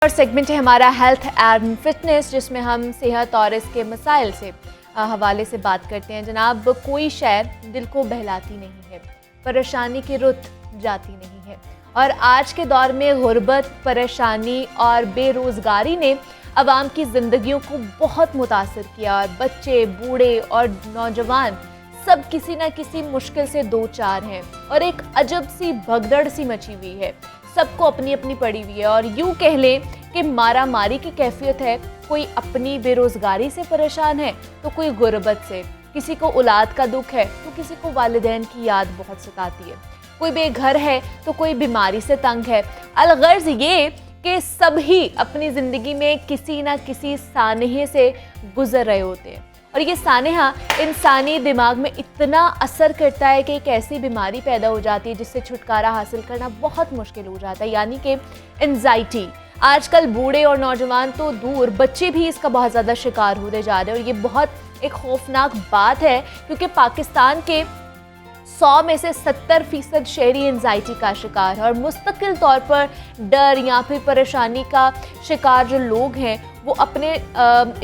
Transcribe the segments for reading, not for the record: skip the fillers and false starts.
और सेगमेंट है हमारा हेल्थ एंड फिटनेस, जिसमें हम सेहत और इसके मसाइल से हवाले से बात करते हैं। जनाब, कोई शय दिल को बहलाती नहीं है, परेशानी की रुत जाती नहीं है। और आज के दौर में गुर्बत, परेशानी और बेरोज़गारी ने अवाम की ज़िंदगियों को बहुत मुतासर किया और बच्चे, बूढ़े और नौजवान सब किसी न किसी मुश्किल से दो चार हैं और एक अजब सी भगदड़ सी मची हुई है। सबको अपनी अपनी पड़ी हुई है और यूं कह लें कि मारा मारी की कैफियत है। कोई अपनी बेरोज़गारी से परेशान है तो कोई गुर्बत से, किसी को औलाद का दुख है तो किसी को वालिदैन की याद बहुत सताती है, कोई बेघर है तो कोई बीमारी से तंग है। अलगर्ज ये कि सभी अपनी ज़िंदगी में किसी ना किसी सानहे से गुजर रहे होते हैं और ये सानहा इंसानी दिमाग में इतना असर करता है कि एक ऐसी बीमारी पैदा हो जाती है जिससे छुटकारा हासिल करना बहुत मुश्किल हो जाता है, यानी कि एंजाइटी। आजकल बूढ़े और नौजवान तो दूर, बच्चे भी इसका बहुत ज़्यादा शिकार होते जा रहे हैं और ये बहुत एक खौफनाक बात है क्योंकि पाकिस्तान के 100 में से 70% शहरी एंजाइटी का शिकार है और मुस्तकिल तौर पर डर या फिर परेशानी का शिकार जो लोग हैं वो अपने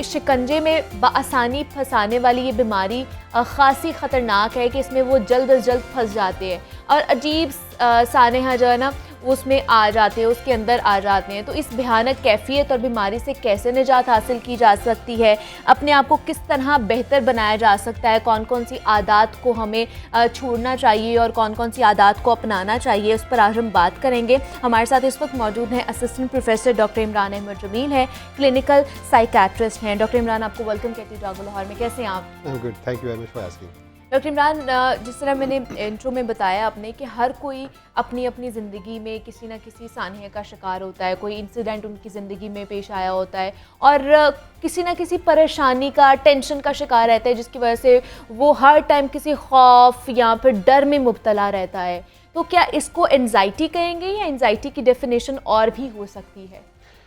इस शिकंजे में बआसानी फंसाने वाली ये बीमारी खासी ख़तरनाक है कि इसमें वो जल्द अज जल्द फंस जाते हैं और अजीब सानहा जो है ना उसमें आ जाते हैं, उसके अंदर आ जाते हैं। तो इस भयानक कैफियत और बीमारी से कैसे निजात हासिल की जा सकती है, अपने आप को किस तरह बेहतर बनाया जा सकता है, कौन कौन सी आदत को हमें छोड़ना चाहिए और कौन कौन सी आदत को अपनाना चाहिए, उस पर आज हम बात करेंगे। हमारे साथ इस वक्त मौजूद हैं assistant professor doctor Imran Ahmed Jamil हैं, क्लिनिकल साइकेट्रिस्ट हैं। डॉक्टर इमरान, आपको वेलकम कहती हूँ जागो लाहौर में। कैसे हैं आप? Good, thank you very much for asking. Doctor Imran, जिस तरह मैंने इंट्रो में बताया आपने कि हर कोई अपनी अपनी ज़िंदगी में किसी न किसी सानहे का शिकार होता है, कोई इंसिडेंट उनकी ज़िंदगी में पेश आया होता है और किसी न किसी परेशानी का, टेंशन का शिकार रहता है जिसकी वजह से वो हर टाइम किसी खौफ या फिर डर में मुब्तला रहता है। तो क्या इसको एंजाइटी कहेंगे या एंजाइटी की डेफिनेशन और भी हो सकती है,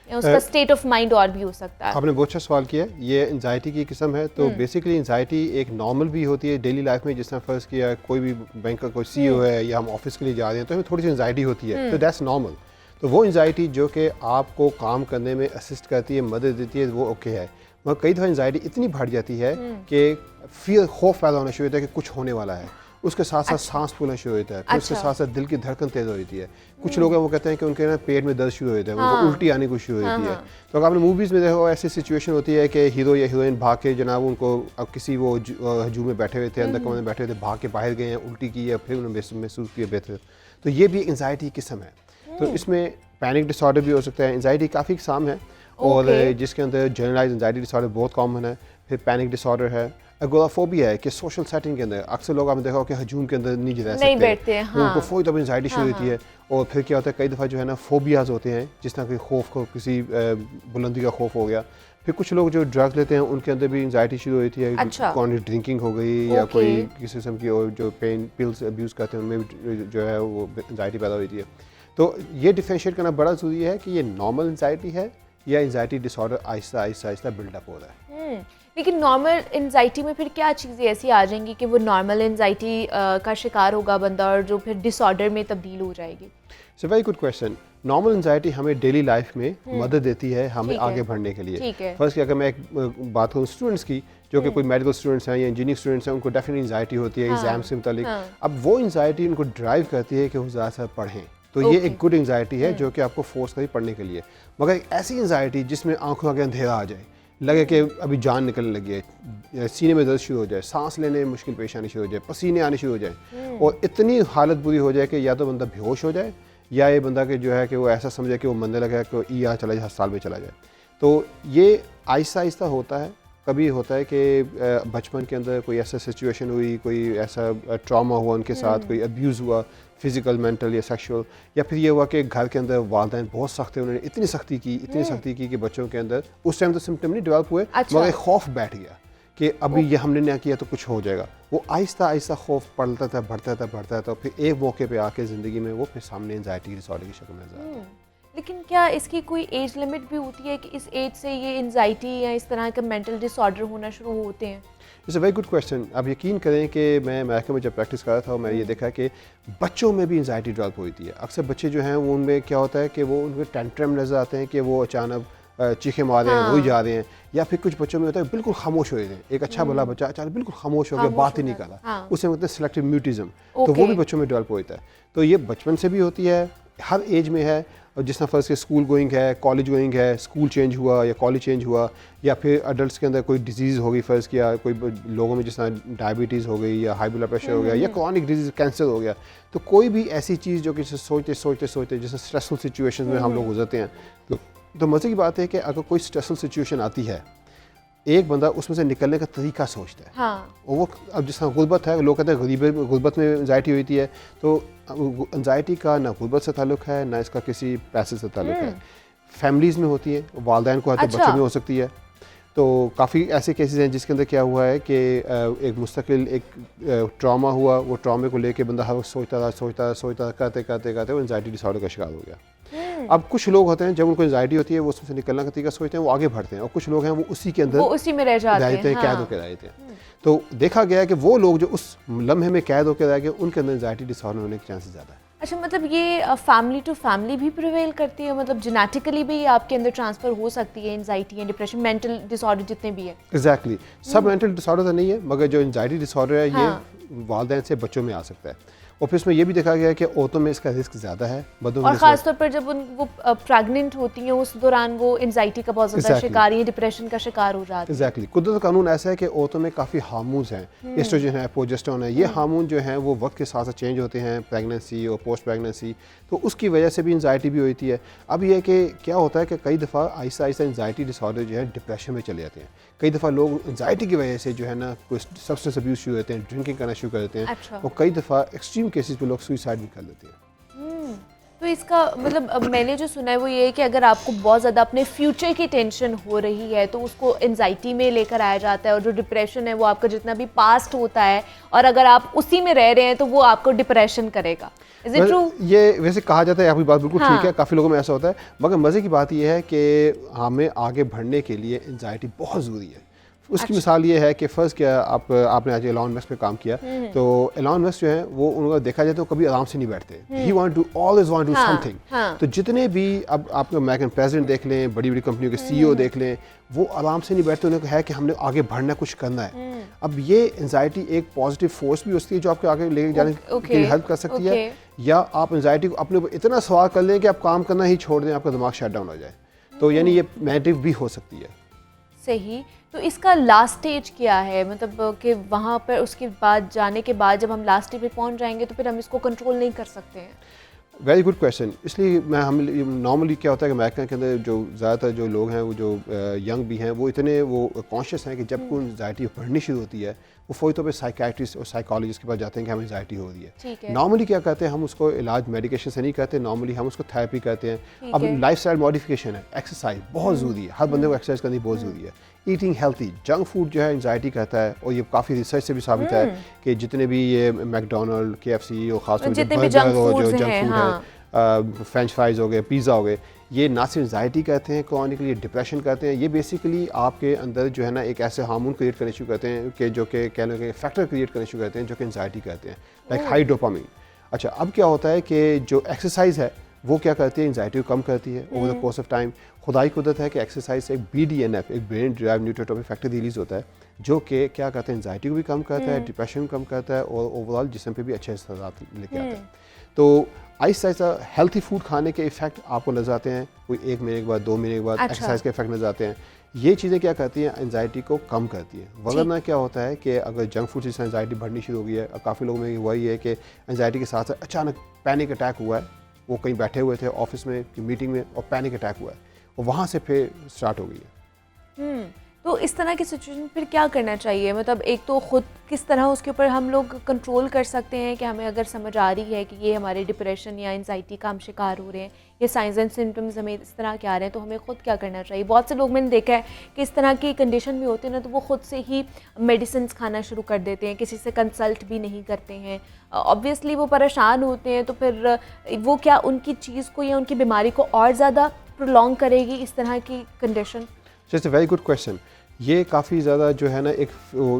उसका स्टेट ऑफ माइंड और भी हो सकता है? आपने बहुत अच्छा सवाल किया। ये एंजाइटी की किस्म है। तो बेसिकली एंजाइटी एक नॉर्मल भी होती है डेली लाइफ में। जिस तरह फ़र्ज़ किया कोई भी बैंक का कोई सीईओ है या हम ऑफिस के लिए जा रहे हैं तो हमें थोड़ी सी एंजाइटी होती है, तो दैट्स नॉर्मल। तो वो एंजाइटी जो कि आपको काम करने में असिस्ट करती है, मदद देती है, वो ओके है। मगर कई दफ़ा एंजाइटी इतनी बढ़ जाती है कि फिर खौफ पैदा होना शुरू होता है कि कुछ होने वाला है। उसके साथ साथ सांस फूलना शुरू होता है, फिर उसके साथ साथ दिल की धड़कन तेज़ हो जाती है। कुछ लोग हैं वो कहते हैं कि उनके ना पेट में दर्द शुरू हो जाता है, उनको उल्टी आने को शुरू हो जाती है। तो अगर आपने मूवीज़ में देखो ऐसी सिचुएशन होती है कि हीरो या हीरोइन भाग के जनाब उनको अब किसी वो हजूम में बैठे हुए थे, अंदर कमरे में बैठे हुए थे, भाग के बाहर गए हैं, उल्टी की है, फिर उन्होंने महसूस किया बेहतर। तो ये भी एंजाइटी की किस्म है। तो इसमें पैनिक डिसऑर्डर भी हो सकता है। एंजाइटी काफ़ी किस्म है और जिसके अंदर जनरलाइज एंजाइटी डिसऑर्डर बहुत कॉमन है। फिर पैनिक डिसऑर्डर है। एगोराफोबिया है कि सोशल सेटिंग के अंदर अक्सर लोग आपने देखा हो कि हजूम के अंदर नहीं रह सकते, बैठते हैं, हाँ। उनको फौरी तौर पर एंजाइटी शुरू होती है। और फिर क्या होता है, कई दफ़ा जो है ना फोबियाज होते हैं, जिस तरह के खौफ को, किसी बुलंदी का खौफ हो गया। फिर कुछ लोग जो ड्रग्स लेते हैं उनके अंदर भी एंजाइटी शुरू होती है। अच्छा। कौन ड्रिंकिंग हो गई या कोई किसी किस्म की, और जो पेन पिल्स अब्यूज़ करते हैं उनमें भी जो है वो एंजाइटी पैदा होती है। तो ये डिफरेंशिएट करना बड़ा ज़रूरी है कि ये नॉर्मल एंजाइटी है या anxiety disorder Aahista Aahista Aahista buildup हो रहा है। लेकिन नॉर्मल एंजाइटी में फिर क्या चीज़ें ऐसी आ जाएंगी कि वो नॉर्मल एंजाइटी का शिकार होगा बंदा और जो फिर डिसऑर्डर में तब्दील हो जाएगी? So very good question. Normal anxiety हमें डेली लाइफ में मदद देती है हमें आगे बढ़ने के लिए। फर्स्ट की अगर मैं एक बात करूँ स्टूडेंट्स की, जो कि कोई मेडिकल स्टूडेंट्स हैं या इंजीनियरिंग स्टूडेंट्स हैं, उनको डेफिनेटली एंजाइटी होती है एग्जाम से मुतालिक। अब वो एंजाइटी उनको ड्राइव करती है कि वो ज़्यादा से पढ़ें। तो ये एक गुड एंजाइटी है जो कि आपको फोर्स करी पढ़ने के लिए। मगर एक ऐसी एंजाइटी जिसमें आंखों आगे अंधेरा आ जाए, लगे कि अभी जान निकलने लगी है, सीने में दर्द शुरू हो जाए, सांस लेने में मुश्किल पेश आनी शुरू हो जाए, पसीने आने शुरू हो जाए और इतनी हालत बुरी हो जाए कि या तो बंदा बेहोश हो जाए या ये बंदा के जो है कि वो ऐसा समझे कि वो मरने लगा कि ई चला जाए, अस्पताल में चला जाए। तो ये आहिस्ता आहिस्ता होता है। कभी होता है कि बचपन के अंदर कोई ऐसा सिचुएशन हुई, कोई ऐसा ट्रॉमा हुआ उनके साथ, कोई अब्यूज़ हुआ फिज़िकल, मेंटल या सेक्सुअल, या फिर ये हुआ कि घर के अंदर वालिदैन बहुत सख्त थे, उन्होंने इतनी सख्ती की कि बच्चों के अंदर उस टाइम तो सिम्टम नहीं डेवलप हुए, मगर एक खौफ बैठ गया कि अभी ये हमने ना किया तो कुछ हो जाएगा। वो आहिस्ता आहिस्ता खौफ बढ़ता था, बढ़ता था, फिर एक मौके पे आके ज़िंदगी में वो फिर सामने एंजाइटी डिसऑर्डर की शक्ल में नजर आता है। लेकिन क्या इसकी कोई एज लिमिट भी होती है कि इस एज से ये एंजाइटी या इस तरह के मेंटल डिसऑर्डर होना शुरू होते हैं? It's a very good question. आप यकीन करें कि मैं अमेरिका में जब प्रैक्टिस कर रहा था, मैंने ये देखा कि बच्चों में भी एंजाइटी डेवलप होती है। अक्सर बच्चे जो हैं वो उनमें क्या होता है कि वो उनके टेंट्रम नज़र आते हैं कि वो अचानक चीखे मार रहे हैं, रोई जा रहे हैं, या फिर कुछ बच्चों में होता है बिल्कुल खामोश हो रहे हैं। एक अच्छा भला बच्चा अचानक बिल्कुल खामोश हो गया, बात ही नहीं कर रहा, उसे मतलब सिलेक्टिव म्यूटिज्म, तो वो भी बच्चों में डेवलप होता है। तो ये बचपन से भी होती है, हर एज में है। और जिस तरह फर्स्ट के स्कूल गोइंग है, कॉलेज गोइंग है, स्कूल चेंज हुआ या कॉलेज चेंज हुआ, या फिर अडल्ट के अंदर कोई डिजीज़ हो गई, फर्स्ट किया कोई लोगों में जिस तरह डायबिटीज़ हो गई या हाई ब्लड प्रेशर हो गया या क्रॉनिक डिजीज़ कैंसर हो गया, तो कोई भी ऐसी चीज़ जो कि सोचते जैसे स्ट्रेसफुल सिचुएशन में हम लोग गुजरते हैं, तो मज़े की बात है कि अगर कोई स्ट्रेसफुल सिचुएशन आती है, एक बंदा उसमें से निकलने का तरीका सोचता है। हाँ। और वो अब जिस तरह गुर्बत है, लोग कहते हैं गुर्बत में एंजाइटी होती है, तो एंजाइटी का ना गुर्बत से ताल्लुक़ है, ना इसका किसी पैसे से ताल्लुक़ है। फैमिलीज़ में होती है, वालिदैन को आते बच्चों में हो सकती है। तो काफ़ी ऐसे केसेस हैं जिसके अंदर क्या हुआ है कि एक मुस्तकिल एक ट्रॉमा हुआ, वो ट्रॉमे को लेके बंदा हर वक्त सोचता करते वो एंजाइटी डिसऑर्डर का शिकार हो गया। अब कुछ लोग होते हैं जब उनको एंजाइटी होती है, वो उसमें से निकलने का तरीका सोचते हैं, वो आगे बढ़ते हैं, और कुछ लोग हैं वो उसी के अंदर उसी में रह जाते हैं, कैद होकर रहते हैं। तो देखा गया है कि वो लोग जो उस लम्हे में कैद होकर रह गए, उनके अंदर एंजाइटी डिसऑर्डर होने के चांसेस ज़्यादा है। अच्छा, मतलब ये फैमिली टू फैमिली भी प्रिवेल करती है, मतलब जेनेटिकली भी आपके अंदर ट्रांसफर हो सकती है एंजाइटी या डिप्रेशन, मेंटल डिसऑर्डर जितने भी है? एग्जैक्टली, सब मेंटल डिसऑर्डर तो नहीं है, मगर जो एंजाइटी डिसऑर्डर है ये वालिदैन से बच्चों में आ सकता है। और फिर इसमें यह भी देखा गया है कि औरतों में इसका रिस्क ज़्यादा है, मर्दों में। और ख़ासतौर पर जब वो प्रेग्नेंट होती हैं, उस दौरान वो एंजाइटी का बहुत ज़्यादा शिकार है, डिप्रेशन का शिकार हो जाती है। एग्जैक्टली, कुदरत का कानून ऐसा है कि औरतों में काफ़ी हार्मोन्स हैं, एस्ट्रोजन है, प्रोजेस्टेरोन है, ये हार्मोन जो हैं वो वक्त के साथ साथ चेंज होते हैं, प्रेगनेंसी और पोस्ट प्रेगनेंसी, तो उसकी वजह से भी एंजाइटी भी होती है। अब ये कि क्या होता है कि कई दफ़ा आहिस्ता आहिस्ता एंजाइटी डिसऑर्डर जो है डिप्रेशन में चले जाते हैं। कई दफ़ा लोग एंजाइटी की वजह से जो है ना कोई सब्सटेंस अब्यूज शुरू होते हैं, ड्रिंकिंग करना शुरू कर देते हैं। अच्छा। और कई दफ़ा एक्सट्रीम केसेस पे लोग सुसाइड भी कर लेते हैं। तो इसका मतलब मैंने जो सुना है वो ये है कि अगर आपको बहुत ज़्यादा अपने फ्यूचर की टेंशन हो रही है तो उसको एंजाइटी में लेकर आया जाता है, और जो डिप्रेशन है वो आपका जितना भी पास्ट होता है, और अगर आप उसी में रह रहे हैं तो वो आपको डिप्रेशन करेगा। Is it true? ये वैसे कहा जाता है, आपकी बात बिल्कुल ठीक है, काफ़ी लोगों में ऐसा होता है, मगर मज़े की बात यह है कि हमें आगे बढ़ने के लिए एंजाइटी बहुत ज़रूरी है। उसकी मिसाल ये है कि फ़र्स्ट क्या आपने आज एलॉन मस्क पे काम किया, तो एलॉन मस्क जो है वो उनका देखा जाए तो कभी आराम से नहीं बैठते, he want to always want to do something. तो जितने भी अब आप अमेरिकन प्रेसिडेंट देख लें, बड़ी बड़ी कंपनियों के सीईओ देख लें, वो आराम से नहीं बैठते, उन्हें है कि हमने आगे बढ़ना, कुछ करना है। अब ये एंजाइटी एक पॉजिटिव फोर्स भी होती है जो आपके आगे लेके जाने के लिए हेल्प कर सकती है, या आप एंजाइटी को अपने ऊपर इतना सवार कर लें कि आप काम करना ही छोड़ दें, आपका दिमाग शट डाउन हो जाए। तो यानी ये नेगेटिव भी हो सकती है। सही। तो इसका लास्ट स्टेज क्या है, मतलब कि वहाँ पर उसके बाद जाने के बाद जब हम लास्ट स्टेज पे पहुँच जाएंगे तो फिर हम इसको कंट्रोल नहीं कर सकते हैं? Very good question. इसलिए हम नॉर्मली क्या होता है कि अमेरिका के अंदर जो ज़्यादातर जो लोग हैं, वो जो यंग भी हैं, वो इतने वो कॉन्शियस हैं कि जब कोई एंजाइटी बढ़नी शुरू होती है, वो फौरी तौर पे साइकियाट्रिस्ट और साइकोलॉजिस्ट के पास जाते हैं कि हमें एंजाइटी हो रही है। नॉर्मली क्या करते हैं, हम उसको इलाज मेडिकेशन से नहीं करते, नॉर्मली हम उसको थेरेपी करते हैं। अब लाइफस्टाइल मॉडिफिकेशन है, एक्सरसाइज बहुत ज़रूरी है, हर बंदे को एक्सरसाइज करनी बहुत ज़रूरी है। ईटिंग हेल्थी, जंक फूड जो है एंजाइटी करता है, और ये काफ़ी रिसर्च से भी साबित है कि जितने भी ये मैकडोनल्ड, KFC और खासतौर पर बर्गर और जो जंक फूड है, फ्रेंच फ्राइज़ हो गए, पिज़्ज़ा हो गए, ये ना सिर्फ एंजाइटी करते हैं क्रॉनिकली, डिप्रेशन करते हैं, ये बेसिकली आपके अंदर जो है ना एक ऐसे हार्मोन क्रिएट करने शुरू करते हैं कि जो कि कह लो कि फैक्टर क्रिएट करने शुरू करते हैं जो कि एंजाइटी करते हैं, लाइक हाई डोपामिन। अच्छा, अब क्या होता है कि जो एक्सरसाइज है वो क्या करती है, एंजाइटी को कम करती है over the course of time. खुदाई कुदरत है कि एक्सरसाइज से एक BDNF, एक brain drive neurotrophic factor release होता है, जो कि क्या करते हैं, एंजाइटी को भी कम करता है, डिप्रेशन को कम करता है, और ओवरऑल जिस्म पे भी अच्छे असरात लेके आता है। तो आहिस्ता आहिस्ता हेल्थी फूड खाने के इफेक्ट आपको नजर आते हैं, कोई 1 महीने के बाद, 2 महीने के बाद एक्सरसाइज के इफेक्ट नजर आते हैं। ये चीज़ें क्या करती हैं, एंजाइटी को कम करती है। वरना क्या होता है कि अगर जंक फूड से एंजाइटी बढ़नी शुरू हो गई है, काफ़ी लोगों में हुआ ही है कि एंजाइटी के साथ साथ अचानक पैनिक अटैक हुआ है, वो कहीं बैठे हुए थे ऑफिस में, मीटिंग में, और पैनिक अटैक हुआ है, और वहाँ से फिर स्टार्ट हो गई है। तो इस तरह की सिचुएशन फिर क्या करना चाहिए? मतलब एक तो खुद किस तरह उसके ऊपर हम लोग कंट्रोल कर सकते हैं कि हमें अगर समझ आ रही है कि ये हमारे डिप्रेशन या एंजाइटी का हम शिकार हो रहे हैं, ये साइंस एंड सिम्टम्स हमें इस तरह के आ रहे हैं, तो हमें खुद क्या करना चाहिए? बहुत से लोग मैंने देखा है कि इस तरह की कंडीशन में होते हैं ना, तो वो खुद से ही मेडिसिन खाना शुरू कर देते हैं, किसी से कंसल्ट भी नहीं करते हैं। ऑब्वियसली वो परेशान होते हैं, तो फिर वो क्या उनकी चीज़ को या उनकी बीमारी को और ज़्यादा प्रोलॉन्ग करेगी इस तरह की condition? It's a very good question. ये काफ़ी ज़्यादा जो है ना एक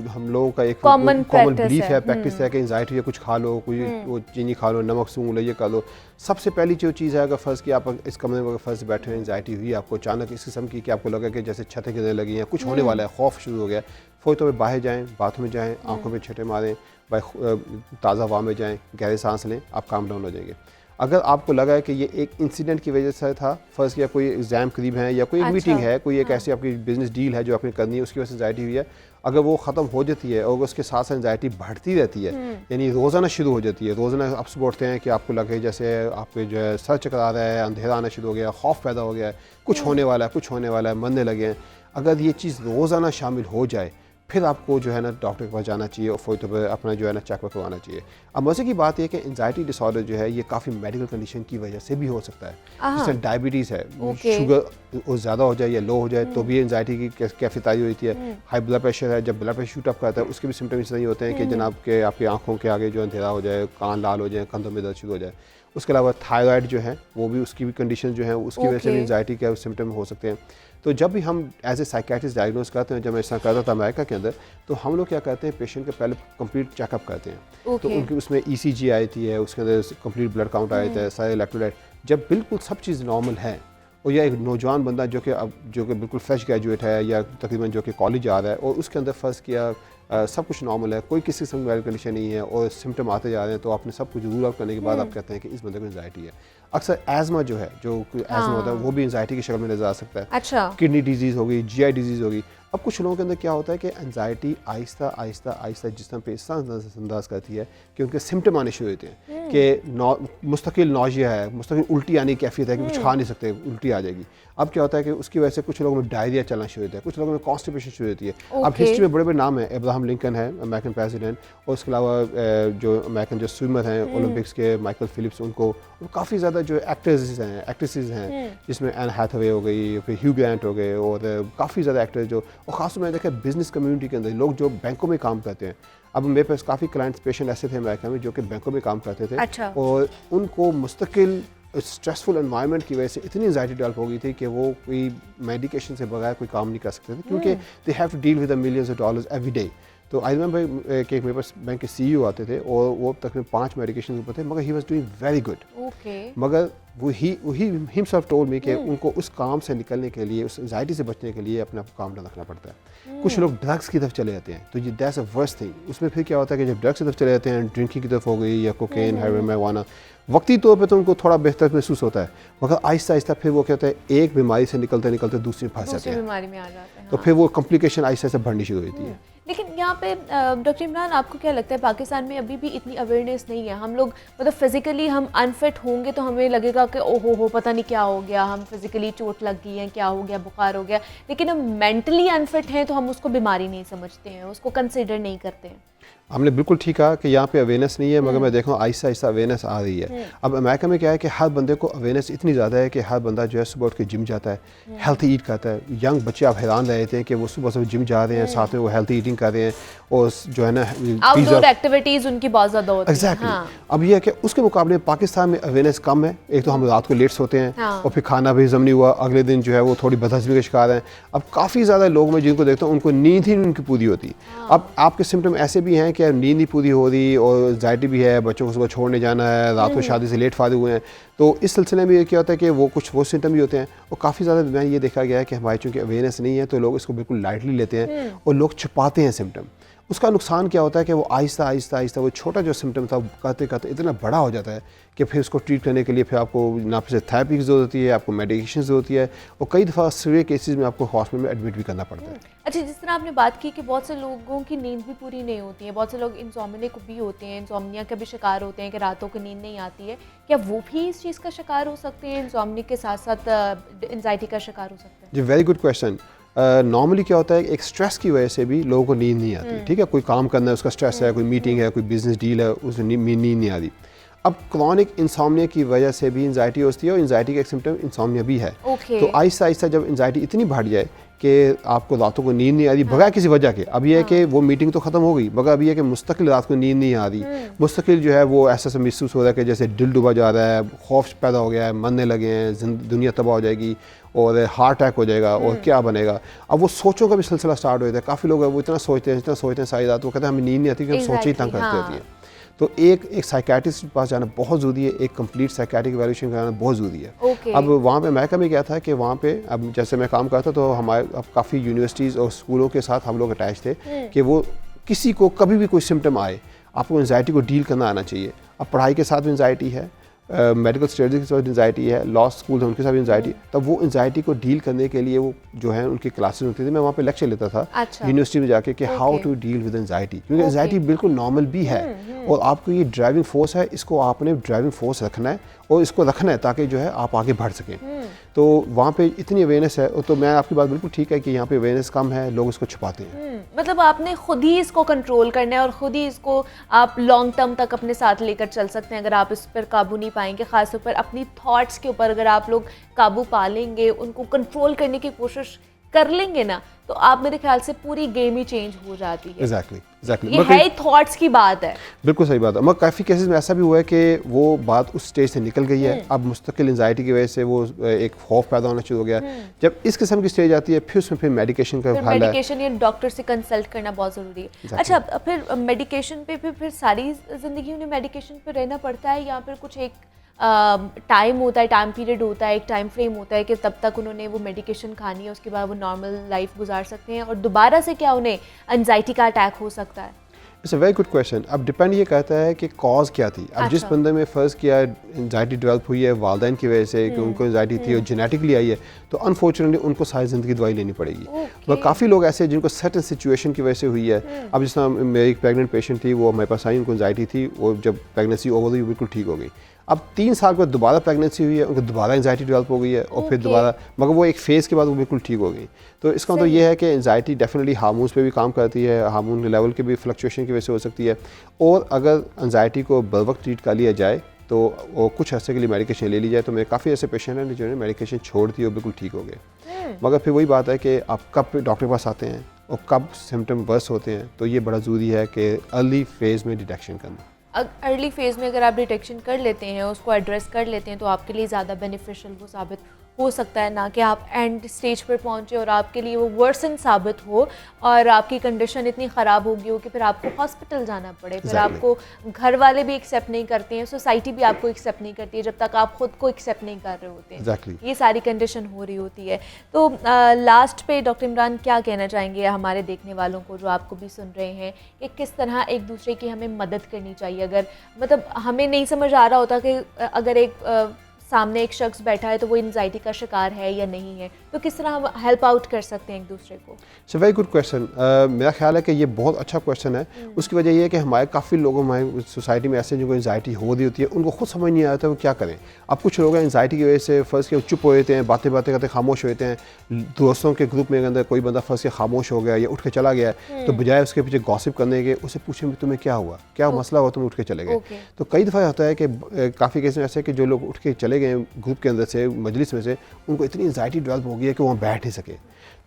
हम लोगों का एक कॉमन बिलीफ है, प्रैक्टिस है कि एंजाइटी है कुछ खा लो, कोई वो चीनी खा लो, नमक सूंघ लो, ये खा लो। सबसे पहली जो चीज़ है, अगर फ़र्ज़ कि आप इस कमरे में अगर फ़र्ज़ बैठे हैं, एंजाइटी हुई आपको अचानक इस किस्म की कि आपको लगा कि जैसे छतें गिरने लगी हैं, कुछ होने वाला है, खौफ शुरू हो गया, फ़ौरी तौर पर बाहर जाएँ, बाथरूम में जाएँ, आँखों में छींटे मारें, ताज़ा हवा में जाएँ, गहरे सांस लें, आप काम डाउन हो जाएंगे। अगर आपको लगा है कि ये एक इंसिडेंट की वजह से था, फ़र्ज़ किया कोई एग्ज़ाम करीब है या कोई मीटिंग है, कोई एक ऐसी आपकी बिज़नेस डील है जो आपने करनी है, उसकी वजह से एंजाइटी हुई है, अगर वो ख़त्म हो जाती है और उसके साथ साथ एंजाइटी बढ़ती रहती है, यानी रोज़ाना शुरू हो जाती है, रोज़ाना आप सुबह उठते हैं कि आपको लगे जैसे आपके जो है सर चकर आ रहा है, अंधेरा आना शुरू हो गया, खौफ पैदा हो गया है, कुछ होने वाला है, कुछ होने वाला है, मरने लगे हैं, अगर ये चीज़ रोज़ाना शामिल हो जाए, फिर आपको जो है ना डॉक्टर के पास जाना चाहिए और फ़ौरी तौर पर अपना जो है ना चेकअप करवाना चाहिए। अब मज़े की बात यह कि एंजाइटी डिसऑर्डर जो है ये काफ़ी मेडिकल कंडीशन की वजह से भी हो सकता है। जैसे डायबिटीज़ है, शुगर ज़्यादा हो जाए या लो हो जाए तो भी एंजाइटी की कैफियत होती है। हाई ब्लड प्रेशर है, जब ब्लड प्रेशर शूट अप करता है उसके भी सिम्टम इस तरह होते हैं कि जनाब के आपकी आँखों के आगे जो अंधेरा हो जाए, कान लाल हो जाए, कंधों में दर्द शुरू हो जाए। उसके अलावा थायराइड जो है वो भी उसकी भी कंडीशन जो है उसकी वजह से भी एंजाइटी के सिम्टम हो सकते हैं। तो जब भी हम एज ए साइकेट्रिस्ट डायग्नोज करते हैं, जब मैं ऐसा करता था अमेरिका के अंदर, तो हम लोग क्या करते हैं पेशेंट के पहले कंप्लीट चेकअप करते हैं। तो उनकी उसमें ECG आई थी है, उसके अंदर कंप्लीट ब्लड काउंट आया था, सारे इलेक्ट्रोलाइट, जब बिल्कुल सब चीज़ नॉर्मल है और या एक नौजवान बंदा जो कि बिल्कुल फ्रेश ग्रेजुएट है या तकरीबन जो कि कॉलेज आ रहा है और उसके अंदर फ़र्ज़ किया सब कुछ नॉर्मल है, कोई किसी किस्म की मेडिकल कंडीशन नहीं है और सिम्टम आते जा रहे हैं, तो आपने सब कुछ रूल आउट करने के बाद आप कहते हैं कि इस बंदे को एंजाइटी है। अक्सर एज़मा जो है, जो एज़मा होता है वो भी एंजाइटी की शक्ल में नज़र आ सकता है। अच्छा। किडनी डिजीज़ होगी, GI डिजीज़ होगी। अब कुछ लोगों के अंदर क्या होता है कि एंजाइटी आहिस्ता आहिस्ता जिस्म पे इस तरह अंदाज करती है कि उनके सिम्टम आने शुरू होते हैं कि मुस्तकिल नौजिया है, मुस्तकिल उल्टी आने की कैफियत है कि कुछ खा नहीं सकते, उल्टी आ जाएगी। अब क्या होता है कि उसकी वजह से कुछ लोगों में डायरिया चलना शुरू होता है, कुछ लोगों में कॉन्स्टिपेशन शुरू होती है। अब हिस्ट्री में बड़े बड़े नाम हैं, अब्राहम लिंकन है अमेरिकन प्रेसिडेंट, और उसके अलावा जो अमेरिकन जो स्विमर हैं ओलंपिक्स के, माइकल फिलिप्स, उनको काफ़ी ज़्यादा जो एक्ट्रेसेस हैं जिसमें एन हैथवे हो गई, फिर ह्यू ग्रांट हो गए और काफ़ी ज़्यादा एक्टर्स जो, और ख़ासतौर में देखा बिज़नेस कम्युनिटी के अंदर लोग जो बैंकों में काम करते हैं। अब मेरे पास काफ़ी क्लाइंट्स पेशेंट ऐसे थे अमेरिका में जो कि बैंकों में काम करते थे। अच्छा। और उनको मुस्तकिल स्ट्रेसफुल एनवायरनमेंट की वजह से इतनी एंजाइटी डेवलप हो गई थी कि वो कोई मेडिकेशन से बगैर कोई काम नहीं कर सकते थे, क्योंकि they have to deal with millions of dollars every day. तो आई रिमेंबर कि मेरे पास बैंक के CEO आते थे और वो तकरीबन 5 मेडिकेशन के ऊपर थे, मगर he was doing very good. मगर वो हिमसेल्फ टोल्ड मी कि उनको उस काम से निकलने के लिए, उस एंजाइटी से बचने के लिए अपना काम रखना पड़ता है। कुछ लोग ड्रग्स की तरफ चले जाते हैं, तो ये दैट्स अ वर्स्ट थिंग। उसमें फिर क्या होता है कि जब ड्रग्स की तरफ चले जाते हैं, ड्रिंकिंग की तरफ हो गई या कोकेन, हेरोइन, marijuana, वक्ती तौर पे तो उनको थोड़ा बेहतर महसूस होता है, मगर आहिस्ता आहिस्ता फिर वो क्या होता है एक बीमारी से निकलते निकलते दूसरी में फंस जाते हैं, बीमारी में आ जाते हैं। तो फिर वो कॉम्प्लिकेशन आहिस्ता आहिस्ता बढ़नी शुरू होती है। लेकिन यहाँ पे डॉक्टर इमरान, आपको क्या लगता है पाकिस्तान में अभी भी इतनी अवेयरनेस नहीं है? हम लोग मतलब फिजिकली हम अनफिट होंगे तो हमें लगेगा कि ओहो हो पता नहीं क्या हो गया, हम फिजिकली चोट लग गई है, क्या हो गया, बुखार हो गया, लेकिन हम मेंटली अनफिट हैं तो हम उसको बीमारी नहीं समझते हैं, उसको कंसिडर नहीं करते हैं। हमने बिल्कुल ठीक कहा कि यहाँ पे अवेयरनेस नहीं है, मगर मैं देखूँ आहिस्ता आहिस्ता अवेयरनेस आ रही है। अब अमेरिका में क्या है कि हर बंदे को अवेयरनेस इतनी ज़्यादा है कि हर बंदा जो है सुबह उठ के जिम जाता है, हेल्थी ईट करता है। यंग बच्चे आप हैरान रहे थे कि वो सुबह सुबह जिम जा रहे हैं, साथ में वो हेल्थी ईटिंग कर रहे हैं और जो है ना आउटडोर एक्टिविटीज़ उनकी बहुत ज़्यादा होती हैं। एग्जैक्टली। अब ये है कि उसके मुकाबले पाकिस्तान में अवेयरनेस कम है। एक तो हम रात को लेट सोते हैं और फिर खाना भी हजम नहीं हुआ, अगले दिन जो है वो थोड़ी बदहज़मी का शिकार हैं। अब काफ़ी ज़्यादा लोग मैं जिनको देखता हूँ उनको नींद ही उनकी पूरी होती। अब आपके सिम्टम ऐसे भी हैं कि नींद नहीं पूरी हो रही और एंजाइटी भी है, बच्चों को सुबह छोड़ने जाना है, रात को शादी से लेट फारिग हुए हैं, तो इस सिलसिले में ये क्या होता है कि वो सिम्टम भी होते हैं। और काफ़ी ज़्यादा मैं ये देखा गया है कि हमारी चूँकि अवेयरनेस नहीं है तो लोग इसको बिल्कुल लाइटली लेते हैं और लोग छुपाते हैं सिम्टम। उसका नुकसान क्या होता है कि वो आहिस्ता आहिस्ता वो छोटा जो सिम्टम था करते करते इतना बड़ा हो जाता है कि फिर उसको ट्रीट करने के लिए फिर आपको ना फिर थेरेपी की ज़रूरत होती है, आपको मेडिकेशन ज़रूरत होती है और कई दफ़ा सीवियर केसेस में आपको हॉस्पिटल में एडमिट भी करना पड़ता है। अच्छा, जिस तरह आपने बात की कि बहुत से लोगों की नींद भी पूरी नहीं होती है, बहुत से लोग इंसोम्निया भी होते हैं, इंसोम्निया का भी शिकार होते हैं कि रातों को नींद नहीं आती है, क्या वो भी इस चीज़ का शिकार हो सकते हैं? इंसोम्निया के साथ साथ एंजाइटी का शिकार हो सकते हैं? जी, वेरी गुड क्वेश्चन। नॉर्मली क्या होता है, एक स्ट्रेस की वजह से भी लोगों को नींद नहीं आती, ठीक है, कोई काम करना है उसका स्ट्रेस है, कोई मीटिंग है, कोई बिजनेस डील है, उसमें नींद नहीं आ रही। अब क्रॉनिक इंसोम्निया की वजह से भी एंजाइटी होती है और एंजाइटी का एक सिम्टम इंसोम्निया भी है। तो आहिस्ता आहिस्ता जब एंजाइटी इतनी बढ़ जाए कि आपको रातों को नींद नहीं आ रही बगैर किसी वजह के, अब ये है कि वो मीटिंग तो ख़त्म हो गई मगर अब ये है कि मुस्तकिल रात को नींद नहीं आ रही, मुस्तकिल जो है वो ऐसा महसूस हो रहा है कि जैसे दिल डूबा जा रहा है, खौफ पैदा हो गया है, मरने लगे हैं, दुनिया तबाह हो जाएगी और हार्ट अटैक हो जाएगा और क्या बनेगा। अब वो सोचों का भी सिलसिला स्टार्ट हो जाता है। काफ़ी लोग वो इतना सोचते हैं सारी रात, वो कहते हैं हमें नींद नहीं आती कि हम सोच ही तंग करती होती है। तो एक साइकेट्रिस्ट के पास जाना बहुत ज़रूरी है, एक कंप्लीट साइकेट्रिक इवैल्यूएशन कराना बहुत ज़रूरी है। अब वहाँ पे अमेरिका में क्या था कि वहाँ पे अब जैसे मैं काम करता तो हमारे अब काफ़ी यूनिवर्सिटीज़ और स्कूलों के साथ हम लोग अटैच थे कि वो किसी को कभी भी कोई सिम्टम आए आपको एंजाइटी को डील करना आना चाहिए। अब पढ़ाई के साथ भी एंजाइटी है, मेडिकल स्टडीज़ के साथ एंजाइटी है, लॉ स्कूल है उनके साथ भी एंजाइटी, तब वो एंजाइटी को डील करने के लिए वो जो है उनकी क्लासेस होती थी, मैं वहाँ पे लेक्चर लेता था यूनिवर्सिटी में जाके कि how to deal with anxiety, क्योंकि एंजाइटी बिल्कुल नॉर्मल भी है और आपको ये ड्राइविंग फोर्स है, इसको आपने ड्राइविंग फोर्स रखना है और इसको रखना है ताकि जो है आप आगे बढ़ सकें। तो वहाँ पे इतनी अवेयरनेस है, तो मैं आपकी बात बिल्कुल ठीक है कि यहाँ पे अवेयरनेस कम है, लोग इसको छुपाते हैं। मतलब आपने खुद ही इसको कंट्रोल करना है और खुद ही इसको आप लॉन्ग टर्म तक अपने साथ लेकर चल सकते हैं। अगर आप इस पर काबू नहीं पाएंगे, खासतौर पर अपनी थॉट्स के ऊपर अगर आप लोग काबू पा लेंगे, उनको कंट्रोल करने की कोशिश कर लेंगे ना, तो आप मेरे ख्याल से पूरी गेम ही चेंज हो जाती है। एग्जैक्टली ये है ही थॉट्स की बात है। बिल्कुल सही बात है। मगर काफ़ी केसेस में ऐसा भी हुआ है कि वो बात उस स्टेज से निकल गई है, अब मुस्तकिल एंजाइटी की वजह से वो एक खौफ पैदा होना शुरू हो गया। जब इस किस्म की स्टेज आती है फिर उसमें फिर मेडिकेशन का हल है, मेडिकेशन या डॉक्टर से कंसल्ट करना बहुत ज़रूरी है। अच्छा, फिर मेडिकेशन पे फिर सारी ज़िंदगी उन्हें मेडिकेशन पे रहना पड़ता है या फिर कुछ एक टाइम होता है, टाइम पीरियड होता है, एक टाइम फ्रेम होता है कि तब तक उन्होंने वो मेडिकेशन खानी है, उसके बाद वो नॉर्मल लाइफ गुजार सकते हैं और दोबारा से क्या उन्हें एंजाइटी का अटैक हो सकता है? It's a very good question. अब डिपेंड ये करता है कि कॉज क्या थी। अब जिस बंदे में फ़र्ज़ किया एंजाइटी डेवलप हुई है वालिदैन की वजह से कि उनको एंजाइटी थी और जेनेटिकली आई है, तो अनफॉर्चुनेटली उनको सारी ज़िंदगी दवाई लेनी पड़ेगी। मगर काफ़ी लोग ऐसे हैं जिनको सर्टेन सिचुएशन की वजह से हुई है। अब जिस तरह मेरी एक प्रेगनेंट पेशेंट थी, वो हमारे पास आई, उनको एंजाइटी थी, वो जब प्रेगनेंसी ओवर हुई बिल्कुल ठीक हो गई। अब 3 साल बाद दोबारा प्रेगनेंसी हुई है, उनको दोबारा एंजाइटी डेवलप हो गई है और फिर दोबारा, मगर वो एक फ़ेज़ के बाद वो बिल्कुल ठीक हो गई। तो इसका मतलब ये है कि एंजाइटी डेफिनेटली हार्मोन्स पे भी काम करती है, हार्मोन लेवल के भी फ्लक्चुएशन की वजह से हो सकती है। और अगर एंजाइटी को बर वक्त ट्रीट कर लिया जाए तो वो कुछ अर्से के लिए मेडिकेशन ले ली जाए, तो मेरे काफ़ी ऐसे पेशेंट हैं जिन्होंने मेडिकेशन छोड़ दी और बिल्कुल ठीक हो गए। मगर फिर वही बात है कि आप कब डॉक्टर के पास आते हैं और कब सिम्टम वर्स होते हैं, तो ये बड़ा ज़रूरी है कि अर्ली फेज़ में डिटेक्शन करना। अर्ली फेज़ में अगर आप डिटेक्शन कर लेते हैं, उसको एड्रेस कर लेते हैं, तो आपके लिए ज़्यादा बेनिफिशियल वो साबित हो सकता है, ना कि आप एंड स्टेज पर पहुंचे और आपके लिए वो वर्सन साबित हो और आपकी कंडीशन इतनी ख़राब होगी हो कि फिर आपको हॉस्पिटल जाना पड़े। फिर आपको घर वाले भी एक्सेप्ट नहीं करते हैं, सोसाइटी भी आपको एक्सेप्ट नहीं करती है जब तक आप ख़ुद को एक्सेप्ट नहीं कर रहे होते हैं। ये सारी कंडीशन हो रही होती है। तो लास्ट पे डॉक्टर इमरान क्या कहना चाहेंगे हमारे देखने वालों को जो आपको भी सुन रहे हैं कि किस तरह एक दूसरे की हमें मदद करनी चाहिए? अगर मतलब हमें नहीं समझ आ रहा होता कि अगर एक सामने एक शख्स बैठा है तो वो एंजाइटी का शिकार है या नहीं है, तो किस तरह हम हेल्प आउट कर सकते हैं एक दूसरे को? So very good question. मेरा ख्याल है कि ये बहुत अच्छा क्वेश्चन है। उसकी वजह ये है कि हमारे काफ़ी लोगों हमारी सोसाइटी में ऐसे जिनको एंजाइटी हो रही होती है, उनको खुद समझ नहीं आता वो क्या करें। अब कुछ लोग एंजाइटी की वजह से फ़र्ज़ के चुप हो जाते हैं, बातें करते खामोश होते हैं। दोस्तों के ग्रुप में अंदर कोई बंदा फ़र्ज़ के खामोश हो गया या उठ के चला गया, तो बजाय उसके पीछे गॉसिप करने के उसे पूछें तुम्हें क्या हुआ, क्या मसला हुआ, तुम उठ के चले गए। तो कई दफ़ा होता है कि काफ़ी केस में ऐसे कि जो लोग उठ के चले गए ग्रुप के अंदर से, मजलिस में से, उनको इतनी एंजाइटी डेवलप हो गई है कि वहाँ बैठ नहीं सके।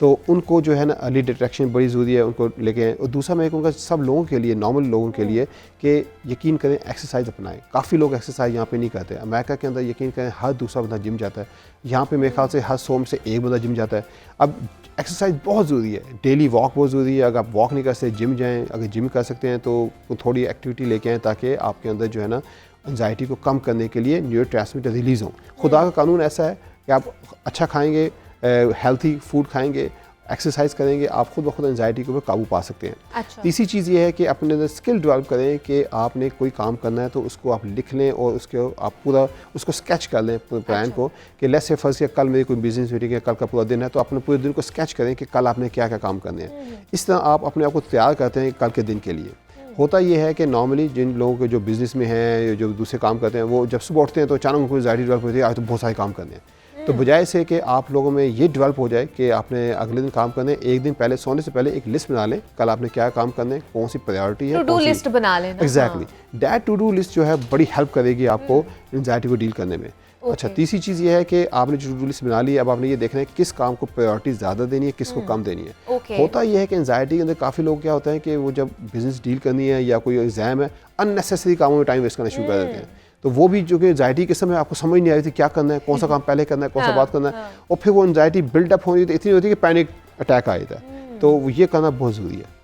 तो उनको जो है ना अर्ली डिटेक्शन बड़ी ज़रूरी है, उनको लेके आएँ। और दूसरा मैं कहूँगा सब लोगों के लिए, नॉर्मल लोगों के लिए, कि यकीन करें एक्सरसाइज अपनाएं। काफ़ी लोग एक्सरसाइज यहाँ पे नहीं करते। अमेरिका के अंदर यकीन करें हर दूसरा बंदा जिम जाता है, यहाँ पे मेरे ख्याल से हर 100 में से एक बंदा जिम जाता है। अब एक्सरसाइज बहुत ज़रूरी है, डेली वॉक बहुत ज़रूरी है। अगर आप वॉक नहीं कर सकते जिम जाएँ, अगर जिम कर सकते हैं तो थोड़ी एक्टिविटी लेके आएँ ताकि आपके अंदर जो है ना एंजाइटी को कम करने के लिए न्यूरोट्रांसमीटर रिलीज़ हों। खुदा का कानून ऐसा है कि आप अच्छा खाएंगे, हेल्थी फूड खाएंगे, एक्सरसाइज करेंगे, आप खुद ब खुद एंजाइटी के ऊपर काबू पा सकते हैं। अच्छा। तीसरी चीज़ ये है कि अपने अंदर स्किल डेवलप करें कि आपने कोई काम करना है तो उसको आप लिख लें और उसके आप पूरा उसको स्केच कर लें प्लान को, कि लेट्स से फर्स्ट कल मेरी कोई बिजनेस मीटिंग है, कल का पूरा दिन है, तो अपने पूरे दिन को स्केच करें कि कल आपने क्या क्या काम करने हैं। इस तरह आप अपने आप को तैयार करते हैं कल के दिन के लिए। होता ये है कि नॉर्मली जिन लोगों के जो बिज़नेस में हैं, जो दूसरे काम करते हैं, वो जब सुबह उठते हैं तो अचानक उनको एंजाइटी डेवलप होती है, आज तो बहुत सारे काम करने हैं। तो बजाय से कि आप लोगों में ये डेवलप हो जाए कि आपने अगले दिन काम करने एक दिन पहले सोने से पहले एक लिस्ट बना लें, कल आपने क्या काम करने, कौन सी प्रायोरिटी है, टू डू लिस्ट बना लेना। Exactly, that to do list जो है बड़ी हेल्प करेगी आपको एंजाइटी को डील करने में। अच्छा, तीसरी चीज़ ये है कि आपने जो टू डू लिस्ट बना ली, अब आपने ये देखना है किस काम को प्रायोरिटी ज़्यादा देनी है, किसको कम देनी है। होता ये है कि एंजाइटी के अंदर काफ़ी लोग क्या होता है कि वो जब बिजनेस डील करनी है या कोई एग्जाम है, अननेसेसरी कामों में टाइम वेस्ट करना शुरू कर देते हैं। तो वो भी जो कि एंजाइटी के समय आपको समझ नहीं आ रही थी क्या करना है, कौन सा काम पहले करना है, कौन सा बात करना है, और फिर वो एंजाइटी बिल्डअप होनी तो इतनी होती है कि पैनिक अटैक आ जाता है। तो ये करना बहुत ज़रूरी है।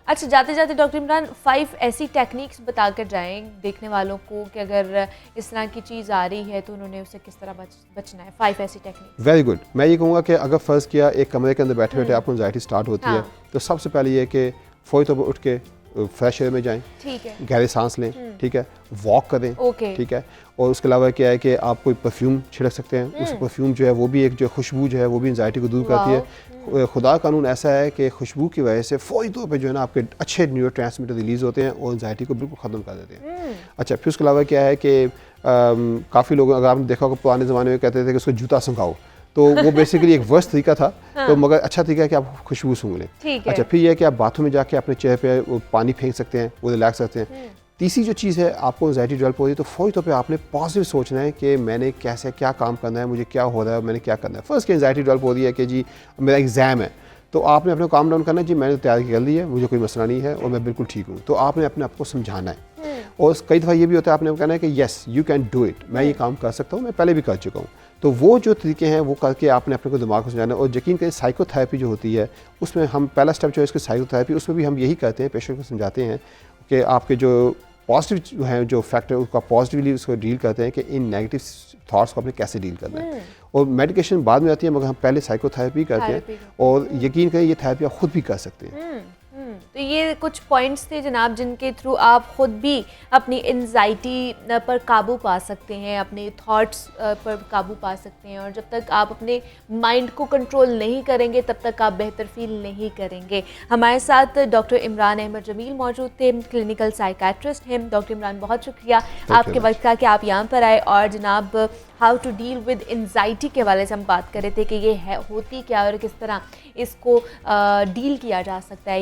अच्छा, जाते जाते डॉक्टर इमरान 5 ऐसी टेक्निक्स बता कर जाएं देखने वालों को कि अगर इस तरह की चीज़ आ रही है तो उन्होंने उससे किस तरह बचना है। 5 ऐसी टेक्निक्स। Very good. मैं ये कहूँगा कि अगर फ़र्ज़ किया एक कमरे के अंदर बैठे बैठे आपको एंजाइटी स्टार्ट होती है, तो सबसे पहले ये कि फौरी तौर पर उठ के फ्रेश एयर में जाएं, ठीक है, गहरी सांस लें, ठीक है, वॉक करें, ठीक है, और उसके अलावा क्या है कि आप कोई परफ्यूम छिड़क सकते हैं। उस परफ्यूम जो है वो भी एक जो खुशबू जो है वो भी एंजाइटी को दूर करती है। खुदा कानून ऐसा है कि खुशबू की वजह से फौरी तौर पे जो है ना आपके अच्छे न्यूरोट्रांसमीटर रिलीज़ होते हैं और एंजाइटी को बिल्कुल ख़त्म कर देते हैं। अच्छा, फिर उसके अलावा क्या है कि काफ़ी लोग, अगर आपने देखा होगा पुराने ज़माने में कहते थे कि उसको जूता सूंघाओ, तो वो बेसिकली एक वर्स्ट तरीका था। तो मगर अच्छा तरीका है कि आप खुशबू सूंघ लें। अच्छा, फिर यह है कि आप बाथरूम में जाके अपने चेहरे पे वो पानी फेंक सकते हैं, वो रिलैक्स करते हैं। तीसरी जो चीज़ है, आपको एंजाइटी डेवलप हो रही है तो फौरी तौर पे आपने पॉजिटिव सोचना है कि मैंने कैसे क्या काम करना है, मुझे क्या हो रहा है, मैंने क्या करना है। फर्स्ट की एंजाइटी डेवलप हो रही है कि जी मेरा एग्ज़ाम है, तो आपने अपने काम डाउन करना है, जी मैंने तैयारी कर ली है, मुझे कोई मसला नहीं है और मैं बिल्कुल ठीक हूँ। तो आपने अपने आप को समझाना है। और कई दफ़ा ये भी होता है आपने कहना है कि yes you can do it, मैं ये काम कर सकता हूँ, मैं पहले भी कर चुका हूँ। तो वो जो तरीके हैं वो करके आपने अपने को दिमाग को समझाना है। और यकीन करें साइकोथेरेपी जो होती है उसमें हम पहला स्टेप जो है इसको साइकोथेरेपी, उसमें भी हम यही करते हैं, पेशेंट को समझाते हैं कि आपके जो पॉजिटिव जो है जो फैक्टर उसका पॉजिटिवली उसको डील करते हैं कि इन नेगेटिव थॉट्स को आपने कैसे डील करना है। और मेडिकेशन बाद में आती है, मगर हम पहले साइकोथेरेपी करते हैं और यकीन करें ये थेरेपी आप खुद भी कर सकते हैं। तो ये कुछ पॉइंट्स थे जनाब जिनके थ्रू आप खुद भी अपनी एंजाइटी पर काबू पा सकते हैं, अपने थॉट्स पर काबू पा सकते हैं। और जब तक आप अपने माइंड को कंट्रोल नहीं करेंगे तब तक आप बेहतर फील नहीं करेंगे। हमारे साथ डॉक्टर इमरान अहमद जमील मौजूद थे, क्लिनिकल साइकेट्रिस्ट हैं। डॉक्टर इमरान, बहुत शुक्रिया आपके वक्त का कि आप यहाँ पर आए और जनाब how to deal with anxiety के हवाले से हम बात कर रहे थे कि ये है होती क्या और किस तरह इसको डील किया जा सकता है।